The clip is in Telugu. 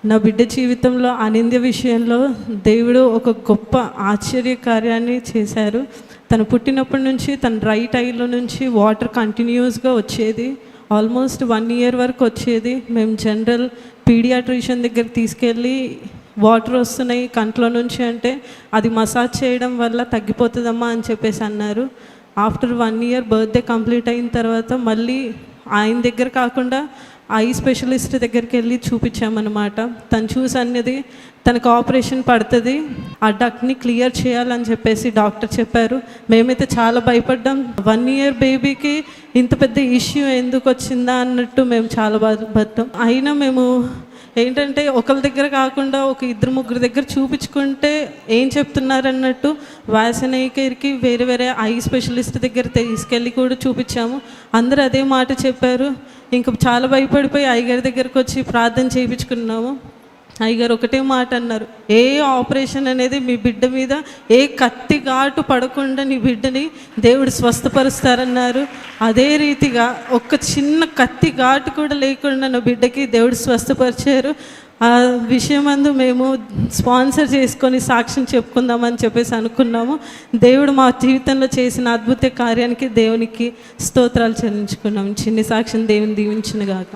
నా బిడ్డ జీవితంలో అనింద్య విషయంలో దేవుడు ఒక గొప్ప ఆశ్చర్య కార్యాన్ని చేశారు. తను పుట్టినప్పటి నుంచి తన రైట్ ఐలో నుంచి వాటర్ కంటిన్యూస్గా వచ్చేది. ఆల్మోస్ట్ 1 year వరకు వచ్చేది. మేము జనరల్ పీడియాట్రిషియన్ దగ్గరికి తీసుకెళ్ళి వాటర్ వస్తున్నాయి కంట్లో నుంచి అంటే అది మసాజ్ చేయడం వల్ల తగ్గిపోతుందమ్మా అని చెప్పేసి అన్నారు. ఆఫ్టర్ 1 year బర్త్డే కంప్లీట్ అయిన తర్వాత మళ్ళీ ఆయన దగ్గర కాకుండా ఐ స్పెషలిస్ట్ దగ్గరికి వెళ్ళి చూపించామన్నమాట. తను చూసి అన్నది తనకు ఆపరేషన్ పడుతుంది, ఆ డక్ని క్లియర్ చేయాలని చెప్పేసి డాక్టర్ చెప్పారు. మేమైతే చాలా భయపడ్డాం. 1 year బేబీకి ఇంత పెద్ద ఇష్యూ ఎందుకు వచ్చిందా అన్నట్టు మేము చాలా బాధపడ్డాం. అయినా మేము ఏంటంటే ఒకరి దగ్గర కాకుండా ఒక 2-3 దగ్గర చూపించుకుంటే ఏం చెప్తున్నారు అన్నట్టు వాసనైకరికి వేరే వేరే ఐ స్పెషలిస్ట్ దగ్గర తీసుకెళ్ళి కూడా చూపించాము. అందరూ అదే మాట చెప్పారు. ఇంకా చాలా భయపడిపోయి అయ్యగారి దగ్గరకు వచ్చి ప్రార్థన చేయించుకున్నాము. అయ్యగారు ఒకటే మాట అన్నారు, ఏ ఆపరేషన్ అనేది మీ బిడ్డ మీద ఏ కత్తి ఘాటు పడకుండా నీ బిడ్డని దేవుడు స్వస్థపరుస్తారన్నారు. అదే రీతిగా ఒక్క చిన్న కత్తి ఘాటు కూడా లేకుండా నా బిడ్డకి దేవుడు స్వస్థపరిచారు. ఆ విషయమందు మేము స్పాన్సర్ చేసుకొని సాక్ష్యం చెప్పుకుందామని చెప్పేసి అనుకున్నాము. దేవుడు మా జీవితంలో చేసిన అద్భుత కార్యానికి దేవునికి స్తోత్రాలు చెల్లించుకున్నాము. చిన్ని సాక్ష్యం దేవుని దీవించును గాక.